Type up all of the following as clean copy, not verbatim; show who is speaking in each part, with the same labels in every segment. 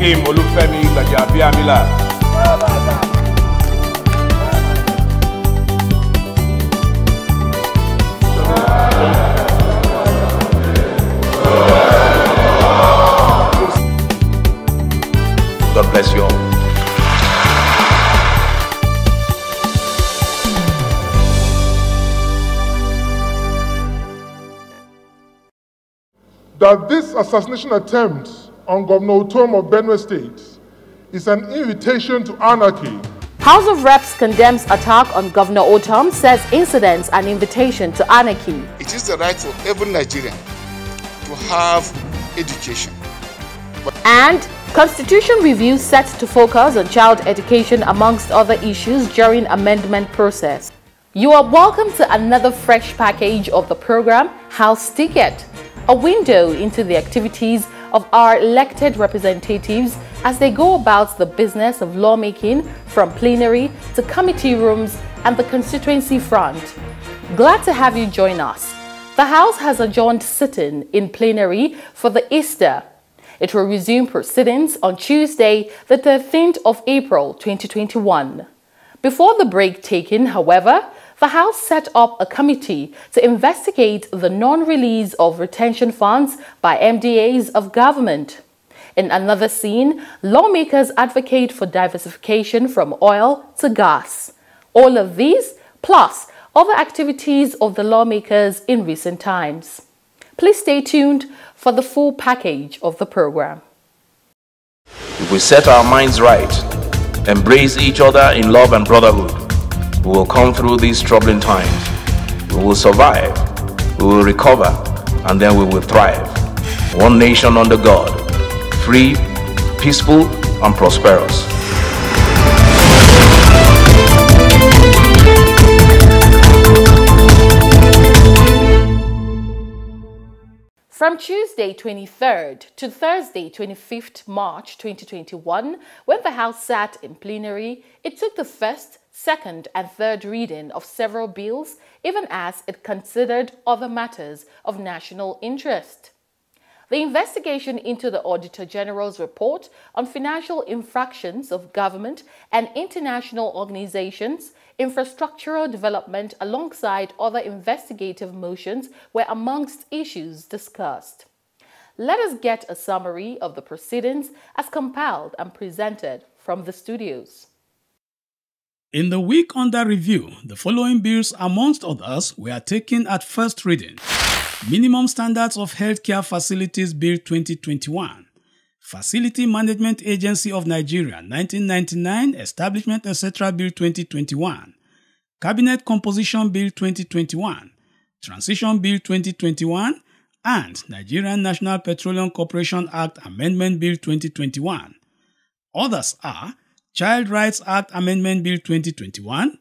Speaker 1: Akeem Olufemi Gbajabiamila. God bless you all.
Speaker 2: That this assassination attempt on Governor Utom of Benue State is an invitation to anarchy.
Speaker 3: House of Reps condemns attack on Governor Utom, says incidents an invitation to anarchy.
Speaker 4: It is the right for every Nigerian to have education.
Speaker 3: And Constitution review set to focus on child education amongst other issues during amendment process. You are welcome to another fresh package of the program, House Ticket, a window into the activities of our elected representatives as they go about the business of lawmaking from plenary to committee rooms and the constituency front. Glad to have you join us. The House has adjourned sitting in plenary for the Easter. It will resume proceedings on Tuesday, the 13th of April 2021. Before the break taken, however, the House set up a committee to investigate the non-release of retention funds by MDAs of government. In another scene, lawmakers advocate for diversification from oil to gas. All of these, plus other activities of the lawmakers in recent times. Please stay tuned for the full package of the program.
Speaker 1: If we set our minds right, embrace each other in love and brotherhood, we will come through these troubling times. We will survive, we will recover, and then we will thrive. One nation under God, free, peaceful, and prosperous.
Speaker 3: From Tuesday 23rd to Thursday 25th March 2021, when the House sat in plenary, it took the first, second and third reading of several bills, even as it considered other matters of national interest. The investigation into the Auditor General's report on financial infractions of government and international organizations, infrastructural development alongside other investigative motions were amongst issues discussed. Let us get a summary of the proceedings as compiled and presented from the studios.
Speaker 5: In the week under review, the following bills, amongst others, were taken at first reading. Minimum Standards of Healthcare Facilities Bill 2021, Facility Management Agency of Nigeria 1999 Establishment etc. Bill 2021, Cabinet Composition Bill 2021, Transition Bill 2021, and Nigerian National Petroleum Corporation Act Amendment Bill 2021. Others are Child Rights Act Amendment Bill 2021,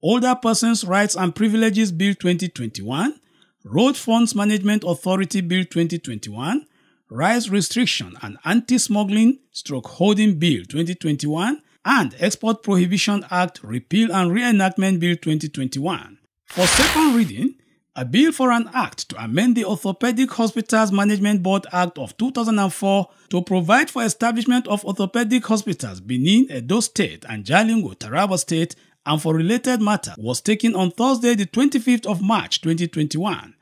Speaker 5: Older Persons' Rights and Privileges Bill 2021, Road Funds Management Authority Bill 2021, Rice Restriction and Anti-Smuggling/Holding Bill 2021, and Export Prohibition Act Repeal and Reenactment Bill 2021. For second reading, a bill for an act to amend the Orthopedic Hospitals Management Board Act of 2004 to provide for establishment of orthopedic hospitals Benin, Edo State and Jalingo, Taraba State, and for related matter was taken on Thursday, the 25th of March 2021.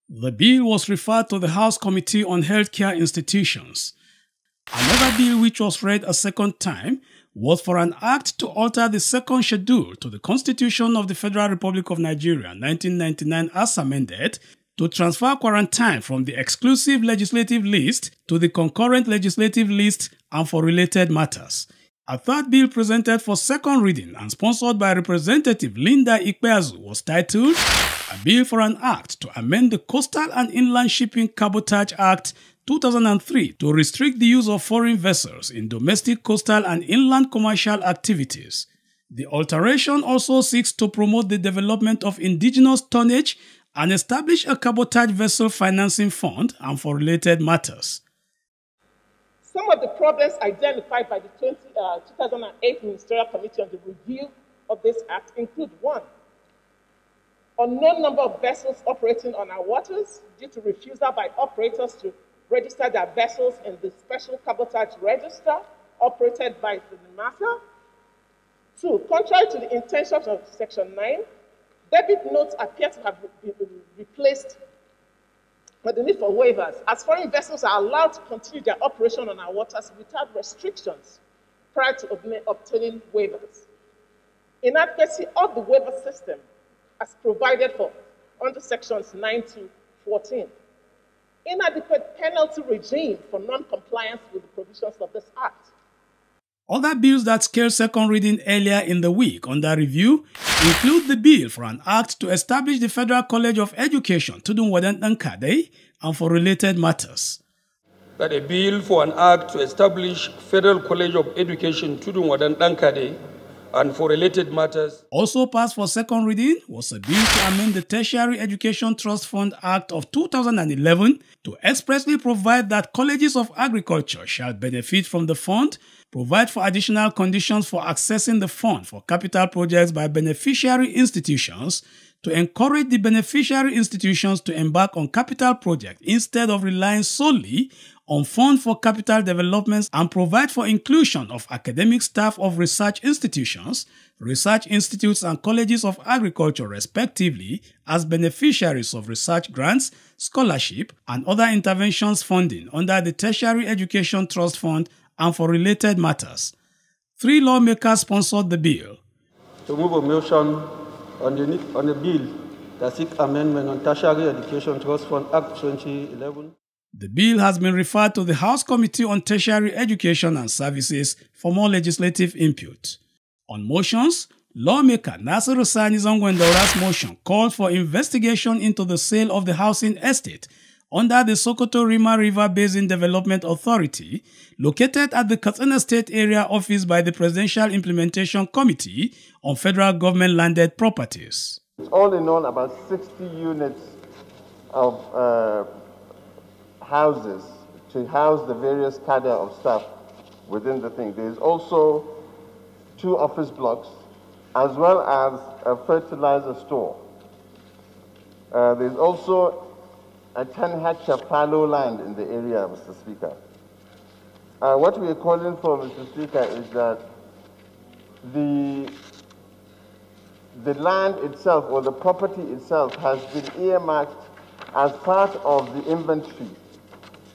Speaker 5: The bill was referred to the House Committee on Healthcare Institutions. Another bill which was read a second time was for an act to alter the second schedule to the Constitution of the Federal Republic of Nigeria 1999 as amended to transfer quarantine from the exclusive legislative list to the concurrent legislative list and for related matters. A third bill presented for second reading and sponsored by Representative Linda Ikpeazu was titled A Bill for an Act to Amend the Coastal and Inland Shipping Cabotage Act 2003 to restrict the use of foreign vessels in domestic coastal and inland commercial activities. The alteration also seeks to promote the development of indigenous tonnage and establish a cabotage vessel financing fund and for related matters.
Speaker 6: Some of the problems identified by the 2008 Ministerial Committee on the review of this act include: 1, unknown number of vessels operating on our waters due to refusal by operators to register their vessels in the special cabotage register operated by the NIMASA. 2, contrary to the intentions of Section 9, debit notes appear to have been replaced with the need for waivers, as foreign vessels are allowed to continue their operation on our waters without restrictions prior to obtaining waivers. Inadequacy of the waiver system as provided for under Sections 9 to 14. Inadequate penalty regime for non-compliance with the provisions of this Act.
Speaker 5: Other bills that scared second reading earlier in the week under review include the bill for an act to establish the Federal College of Education Tudun Wadan Dankade and for related matters.
Speaker 7: That a bill for an act to establish Federal College of Education Tudun Wadan Dankade and for related matters.
Speaker 5: Also passed for second reading was a bill to amend the Tertiary Education Trust Fund Act of 2011 to expressly provide that colleges of agriculture shall benefit from the fund, provide for additional conditions for accessing the fund for capital projects by beneficiary institutions, to encourage the beneficiary institutions to embark on capital projects instead of relying solely on fund for capital developments, and provide for inclusion of academic staff of research institutions, research institutes and colleges of agriculture respectively as beneficiaries of research grants, scholarship, and other interventions funding under the Tertiary Education Trust Fund and for related matters. 3 lawmakers sponsored the bill.
Speaker 7: To move a motion on the bill that seeks amendment on Tertiary Education Trust Fund Act 2011.
Speaker 5: The bill has been referred to the House Committee on Tertiary Education and Services for more legislative input. On motions, lawmaker Nasiru Sani Zangwendaura's motion called for investigation into the sale of the housing estate under the Sokoto Rima River Basin Development Authority, located at the Katsina State Area Office by the Presidential Implementation Committee on Federal Government Landed Properties.
Speaker 8: It's all in all about 60 units of houses to house the various cadre of staff within the thing. There's also 2 office blocks as well as a fertilizer store. There's also a 10-hectare fallow land in the area, Mr. Speaker. What we are calling for, Mr. Speaker, is that the land itself or the property itself has been earmarked as part of the inventory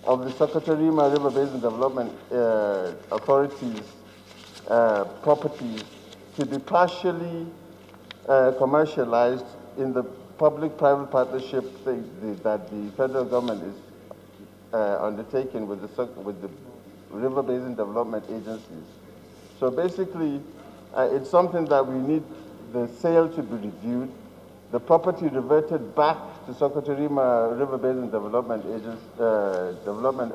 Speaker 8: of the Sokoto Rima River Basin Development Authority's properties to be partially commercialized in the public-private partnership that the federal government is undertaking with the River Basin Development Agencies. So basically, it's something that we need the sale to be reviewed, the property reverted back to Sokoto Rima River Basin Development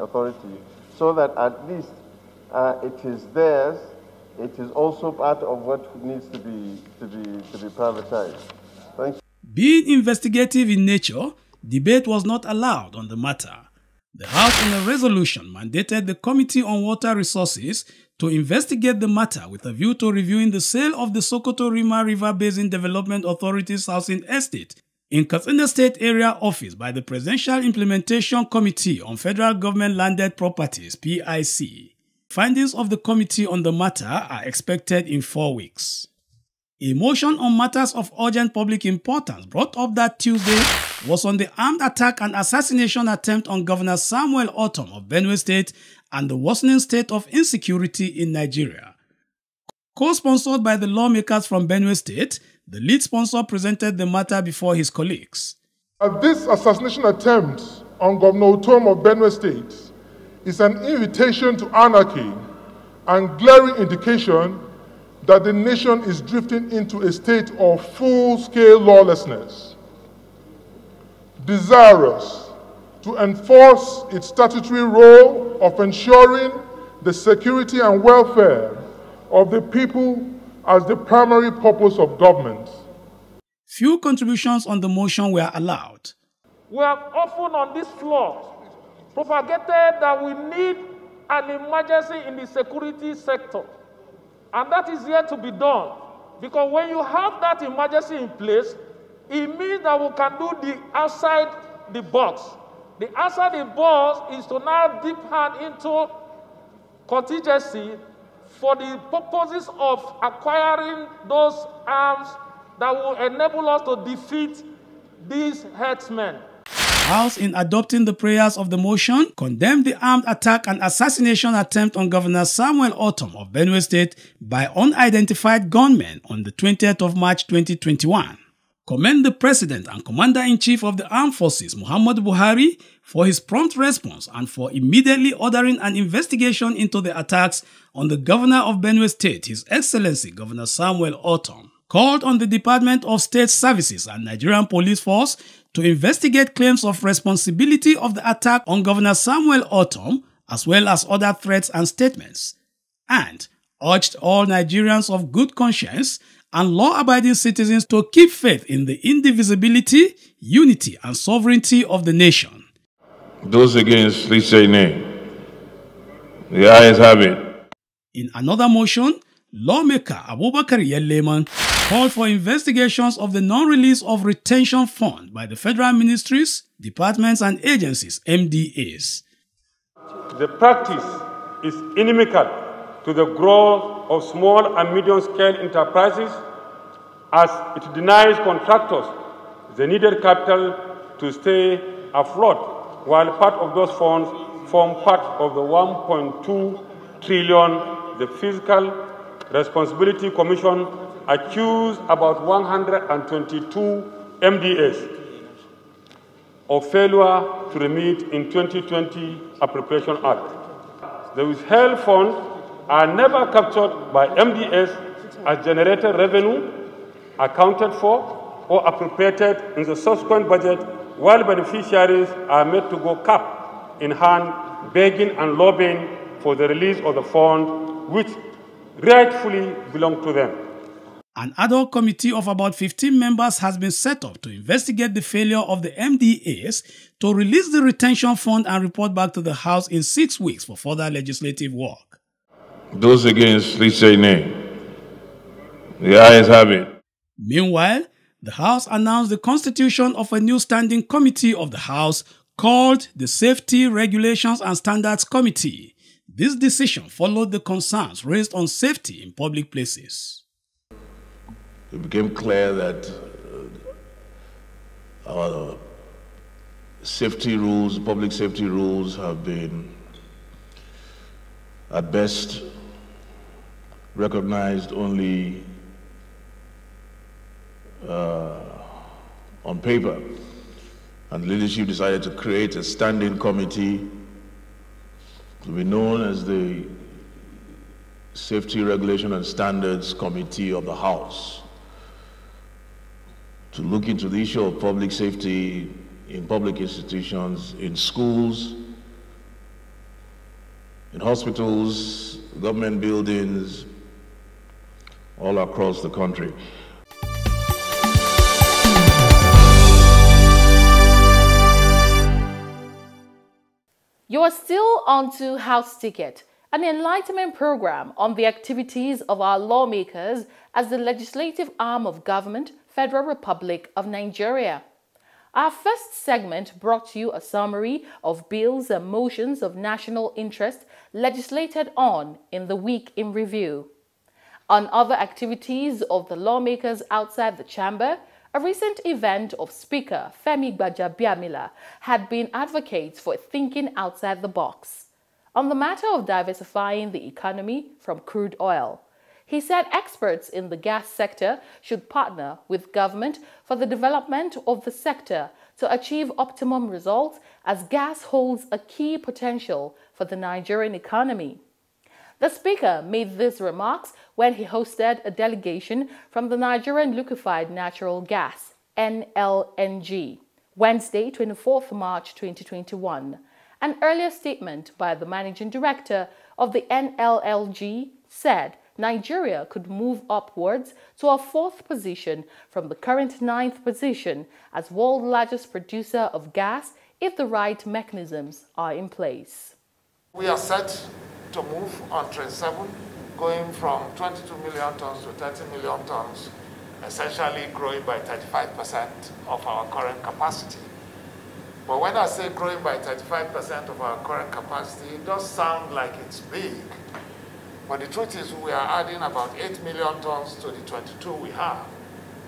Speaker 8: Authority, so that at least it is theirs. It is also part of what needs to be privatized. Thank you.
Speaker 5: Being investigative in nature, debate was not allowed on the matter. The House in a resolution mandated the Committee on Water Resources to investigate the matter with a view to reviewing the sale of the Sokoto Rima River Basin Development Authority's housing estate in Katsina State Area Office by the Presidential Implementation Committee on Federal Government Landed Properties, PIC. Findings of the committee on the matter are expected in 4 weeks. A motion on matters of urgent public importance brought up that Tuesday was on the armed attack and assassination attempt on Governor Samuel Ortom of Benue State and the worsening state of insecurity in Nigeria. Co-sponsored by the lawmakers from Benue State, the lead sponsor presented the matter before his colleagues.
Speaker 2: This assassination attempt on Governor Ortom of Benue State is an invitation to anarchy and glaring indication that the nation is drifting into a state of full-scale lawlessness. Desirous to enforce its statutory role of ensuring the security and welfare of the people as the primary purpose of government.
Speaker 5: Few contributions on the motion were allowed.
Speaker 9: We have often on this floor propagated that we need an emergency in the security sector. And that is yet to be done. Because when you have that emergency in place, it means that we can do the outside the box. The answer the boss is to now dip hand into contingency for the purposes of acquiring those arms that will enable us to defeat these herdsmen.
Speaker 5: House, in adopting the prayers of the motion, condemned the armed attack and assassination attempt on Governor Samuel Ortom of Benue State by unidentified gunmen on the 20th of March 2021. Commend the President and Commander-in-Chief of the Armed Forces, Muhammadu Buhari, for his prompt response and for immediately ordering an investigation into the attacks on the Governor of Benue State, His Excellency Governor Samuel Ortom. Called on the Department of State Services and Nigerian Police Force to investigate claims of responsibility of the attack on Governor Samuel Ortom, as well as other threats and statements, and urged all Nigerians of good conscience and law-abiding citizens to keep faith in the indivisibility, unity, and sovereignty of the nation.
Speaker 1: Those against, please say nay. The ayes have it.
Speaker 5: In another motion, lawmaker Abubakar Yeleman called for investigations of the non-release of retention fund by the federal ministries, departments, and agencies, MDAs.
Speaker 7: The practice is inimical to the growth of small and medium-scale enterprises, as it denies contractors the needed capital to stay afloat, while part of those funds form part of the 1.2 trillion the Fiscal Responsibility Commission accused about 122 MDAs of failure to remit in 2020 Appropriation Act. The withheld funds are never captured by MDAs as generated revenue, accounted for, or appropriated in the subsequent budget, while beneficiaries are made to go cap in hand, begging and lobbying for the release of the fund, which rightfully belong to them.
Speaker 5: An ad hoc committee of about 15 members has been set up to investigate the failure of the MDAs to release the retention fund and report back to the House in 6 weeks for further legislative work.
Speaker 1: Those against, please say nay. The ayes have it.
Speaker 5: Meanwhile, the House announced the constitution of a new standing committee of the House called the Safety, Regulations and Standards Committee. This decision followed the concerns raised on safety in public places.
Speaker 1: It became clear that our safety rules, public safety rules, have been, at best, recognized only on paper. And leadership decided to create a standing committee to be known as the Safety, Regulation and Standards Committee of the House, to look into the issue of public safety in public institutions, in schools, in hospitals, government buildings, all across the country.
Speaker 3: You are still on to House Ticket, an enlightenment program on the activities of our lawmakers as the legislative arm of government, Federal Republic of Nigeria. Our first segment brought you a summary of bills and motions of national interest legislated on in the week in review. On other activities of the lawmakers outside the chamber, a recent event of Speaker Femi Gbajabiamila had been advocates for thinking outside the box on the matter of diversifying the economy from crude oil. He said experts in the gas sector should partner with government for the development of the sector to achieve optimum results, as gas holds a key potential for the Nigerian economy. The Speaker made these remarks when he hosted a delegation from the Nigerian Liquefied Natural Gas, NLNG, Wednesday, 24th March 2021. An earlier statement by the Managing Director of the NLLG said Nigeria could move upwards to a 4th position from the current 9th position as world's largest producer of gas if the right mechanisms are in place.
Speaker 10: We are set to move on Train 7, going from 22 million tons to 30 million tons, essentially growing by 35% of our current capacity. But when I say growing by 35% of our current capacity, it does sound like it's big. But the truth is we are adding about 8 million tons to the 22 we have.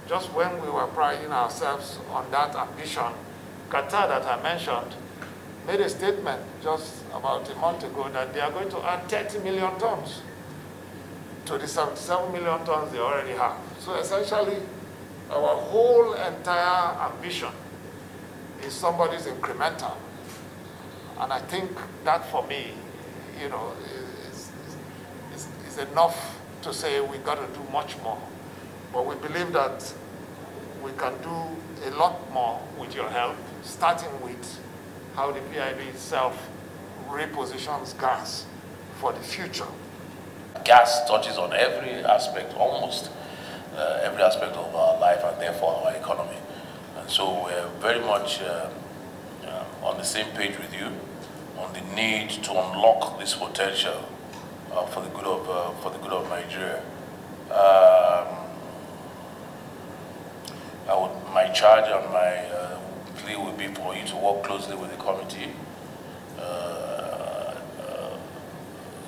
Speaker 10: Just when we were priding ourselves on that ambition, Qatar that I mentioned made a statement just about a month ago that they are going to add 30 million tons to the 77 million tons they already have. So essentially, our whole entire ambition is somebody's incremental. And I think that for me, you know, is enough to say we've got to do much more. But we believe that we can do a lot more with your help, starting with how the PIB itself repositions gas for the future.
Speaker 1: Gas touches on every aspect, almost every aspect of our life and therefore our economy. And so we're very much on the same page with you on the need to unlock this potential for the good of Nigeria. My charge and my plea would be for you to work closely with the committee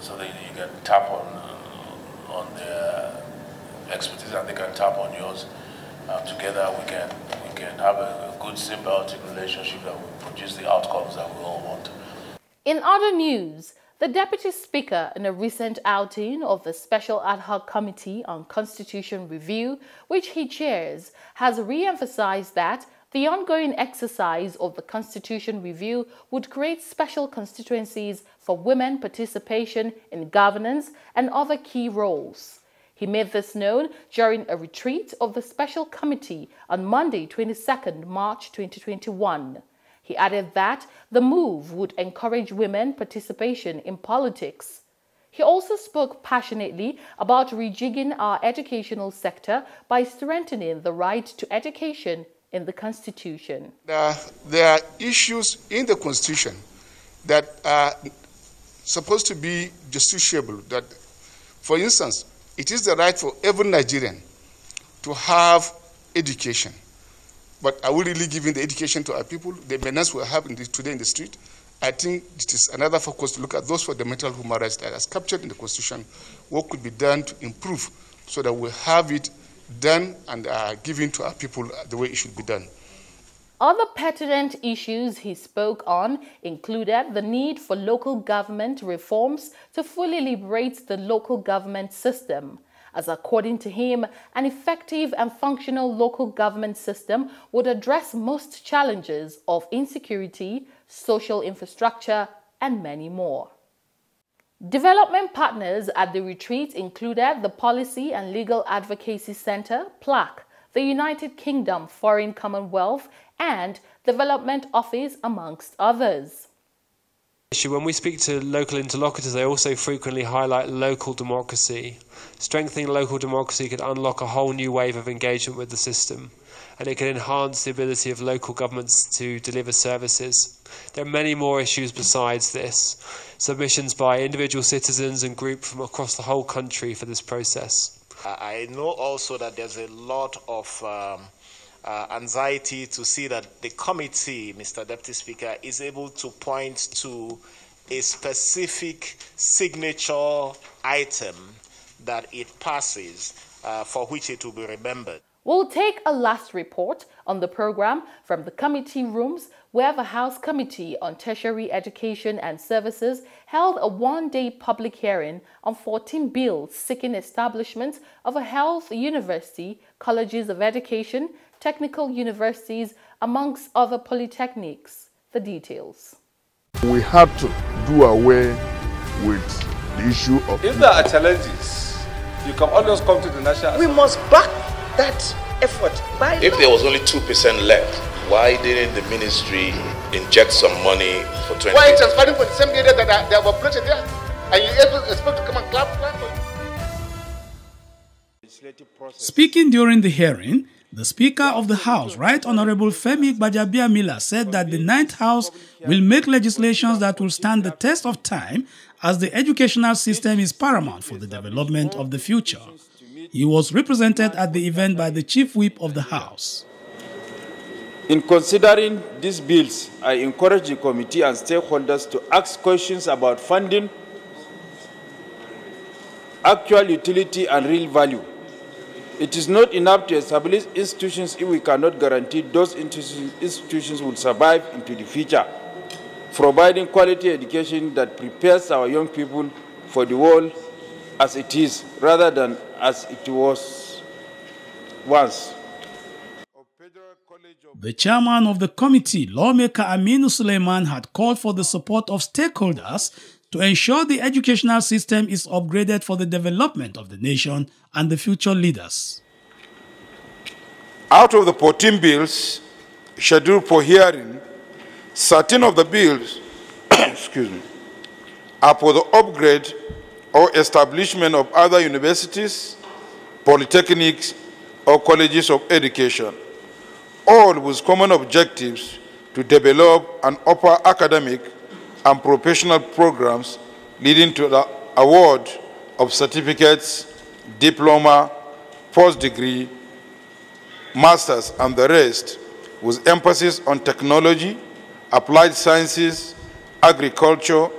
Speaker 1: so that you can tap on their expertise and they can tap on yours. Together we can have a good symbiotic relationship that will produce the outcomes that we all want.
Speaker 3: In other news, the Deputy Speaker, in a recent outing of the Special Ad Hoc Committee on Constitution Review, which he chairs, has re-emphasized that the ongoing exercise of the Constitution Review would create special constituencies for women participation in governance and other key roles. He made this known during a retreat of the Special Committee on Monday, 22nd March 2021. He added that the move would encourage women participation in politics. He also spoke passionately about rejigging our educational sector by strengthening the right to education in the Constitution.
Speaker 4: There are issues in the Constitution that are supposed to be justiciable. That, for instance, it is the right for every Nigerian to have education. But are we really giving the education to our people? The menace we have today in the street, I think it is another focus to look at those fundamental human rights that are captured in the Constitution. What could be done to improve so that we have it done and given to our people the way it should be done.
Speaker 3: Other pertinent issues he spoke on included the need for local government reforms to fully liberate the local government system, as according to him, an effective and functional local government system would address most challenges of insecurity, social infrastructure, and many more. Development partners at the retreat included the Policy and Legal Advocacy Center, PLAC, the United Kingdom Foreign Commonwealth, and Development Office, amongst others.
Speaker 11: When we speak to local interlocutors, they also frequently highlight local democracy. Strengthening local democracy could unlock a whole new wave of engagement with the system, and it can enhance the ability of local governments to deliver services. There are many more issues besides this. Submissions by individual citizens and groups from across the whole country for this process.
Speaker 12: I know also that there's a lot of anxiety to see that the committee, Mr. Deputy Speaker, is able to point to a specific signature item that it passes for which it will be remembered.
Speaker 3: We'll take a last report on the program from the committee rooms, where the House Committee on Tertiary Education and Services held a one-day public hearing on 14 bills seeking establishment of a health university, colleges of education, technical universities, amongst other polytechnics. The details.
Speaker 2: We have to do away with the issue of...
Speaker 13: If there are challenges, you can always come to the National...
Speaker 14: We must back that effort.
Speaker 1: If there was only 2% left, why didn't the ministry inject some money for 20?
Speaker 4: Why transferring from the same area that they were planted there? And you expect to come and clap for you?
Speaker 5: Speaking during the hearing, the Speaker of the House, Right Honorable Femi Gbajabiamila, said that the Ninth House will make legislations that will stand the test of time, as the educational system is paramount for the development of the future. He was represented at the event by the Chief Whip of the House.
Speaker 15: In considering these bills, I encourage the committee and stakeholders to ask questions about funding, actual utility, and real value. It is not enough to establish institutions if we cannot guarantee those institutions will survive into the future, providing quality education that prepares our young people for the world as it is, rather than as it was once.
Speaker 5: The chairman of the committee, lawmaker Aminu Suleiman, had called for the support of stakeholders to ensure the educational system is upgraded for the development of the nation and the future leaders.
Speaker 16: Out of the 14 bills scheduled for hearing, 13 of the bills are for the upgrade or establishment of other universities, polytechnics, or colleges of education, all with common objectives to develop an upper academic and professional programs leading to the award of certificates, diploma, post-degree, masters, and the rest, with emphasis on technology, applied sciences, agriculture,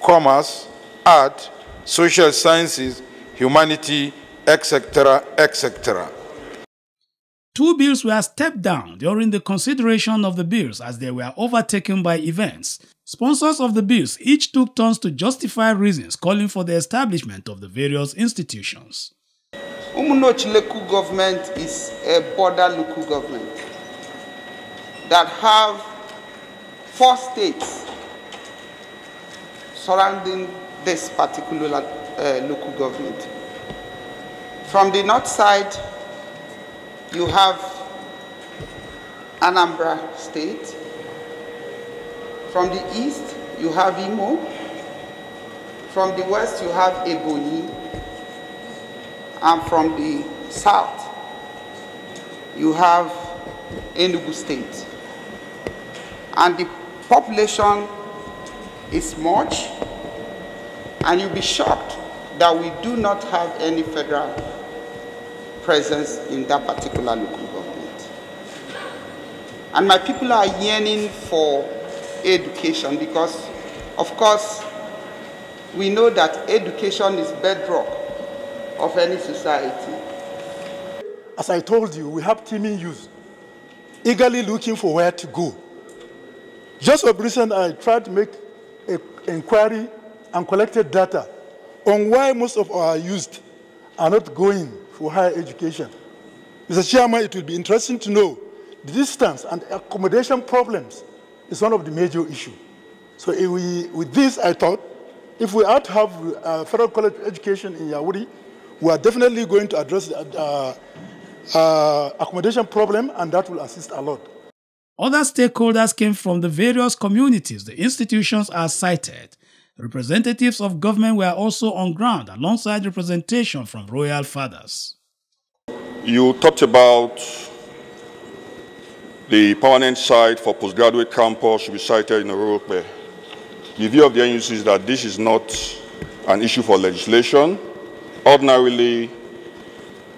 Speaker 16: commerce, art, social sciences, humanity, etc., etc.
Speaker 5: 2 bills were stepped down during the consideration of the bills as they were overtaken by events. Sponsors of the bills each took turns to justify reasons calling for the establishment of the various institutions.
Speaker 14: Umunochi local government is a border local government that have 4 states surrounding this particular local government. From the north side, you have Anambra State. From the east, you have Imo. From the west, you have Ebonyi. And from the south, you have Enugu State. And the population is much, and you'll be shocked that we do not have any federal presence in that particular local government. And my people are yearning for education because, of course, we know that education is bedrock of any society.
Speaker 17: As I told you, we have teeming youth eagerly looking for where to go. Just of recent, I tried to make an inquiry and collected data on why most of our youth are not going for higher education. Mr. Chairman, it will be interesting to know the distance and accommodation problems is one of the major issues. So with this, I thought, if we are to have federal college education in Yaoundé, we are definitely going to address the accommodation problem, and that will assist a lot.
Speaker 5: Other stakeholders came from the various communities the institutions are cited. Representatives of government were also on ground alongside representation from royal fathers.
Speaker 18: You talked about the permanent site for postgraduate campus should be sited in Europe. The view of the NUC is that this is not an issue for legislation. Ordinarily,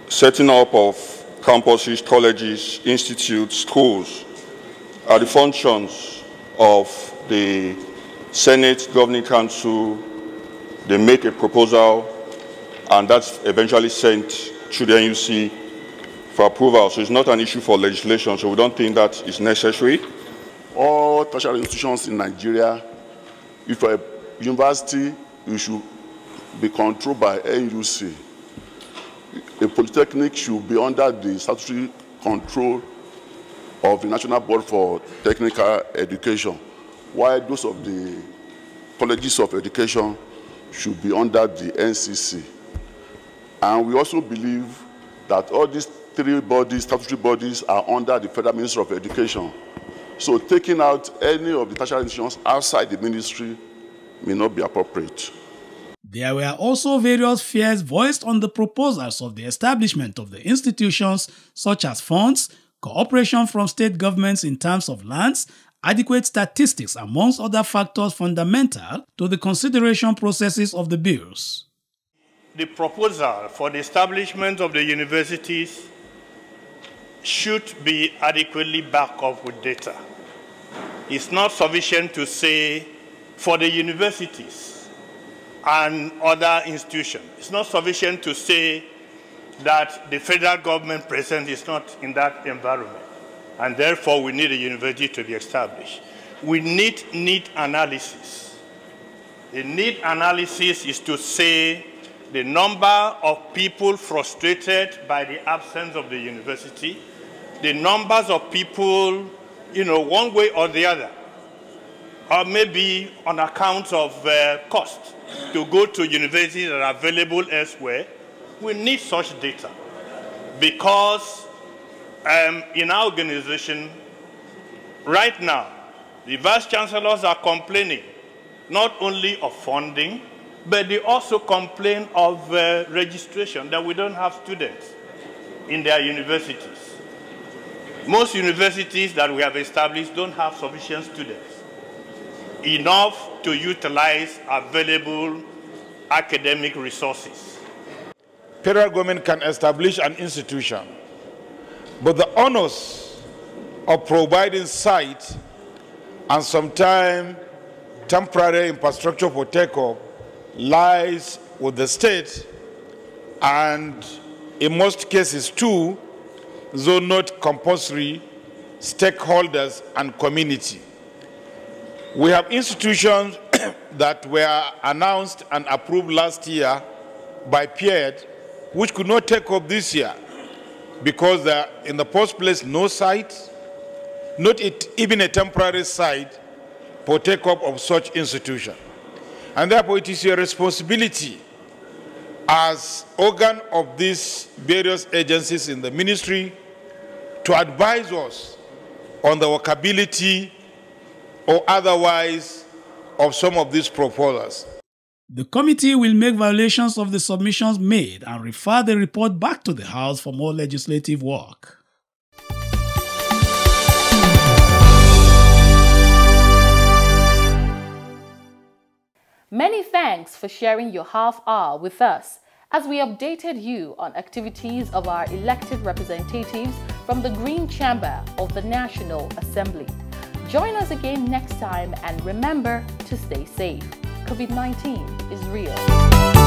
Speaker 18: setting up of campuses, colleges, institutes, schools are the functions of the Senate Governing Council. They make a proposal, and that's eventually sent to the NUC for approval. So it's not an issue for legislation, so we don't think that is necessary.
Speaker 19: All tertiary institutions in Nigeria, if a university, you should be controlled by NUC. A polytechnic should be under the statutory control of the National Board for Technical Education, while those of the colleges of education should be under the NCC. And we also believe that all these 3 bodies, statutory bodies, are under the Federal Ministry of Education. So taking out any of the tertiary institutions outside the ministry may not be appropriate.
Speaker 5: There were also various fears voiced on the proposals of the establishment of the institutions, such as funds, cooperation from state governments in terms of lands, adequate statistics, amongst other factors fundamental to the consideration processes of the bills.
Speaker 20: The proposal for the establishment of the universities should be adequately backed up with data. It's not sufficient to say for the universities and other institutions, it's not sufficient to say that the federal government present is not in that environment, and therefore we need a university to be established. We need need analysis. The need analysis is to say the number of people frustrated by the absence of the university, the numbers of people, one way or the other, or maybe on account of cost to go to universities that are available elsewhere. We need such data because in our organization right now, the vice chancellors are complaining not only of funding, but they also complain of registration, that we don't have students in their universities. Most universities that we have established don't have sufficient students, enough to utilize available academic resources.
Speaker 15: Federal government can establish an institution, but the onus of providing site and sometimes temporary infrastructure for take-up lies with the state and, in most cases too, though not compulsory, stakeholders and community. We have institutions that were announced and approved last year by PIED, which could not take up this year because there are, in the first place, no site, not even a temporary site for take-up of such institution. And therefore, it is your responsibility as organ of these various agencies in the ministry to advise us on the workability or otherwise of some of these proposals.
Speaker 5: The committee will make violations of the submissions made and refer the report back to the House for more legislative work.
Speaker 3: Many thanks for sharing your half hour with us as we updated you on activities of our elected representatives from the Green Chamber of the National Assembly. Join us again next time and remember to stay safe. COVID-19 is real.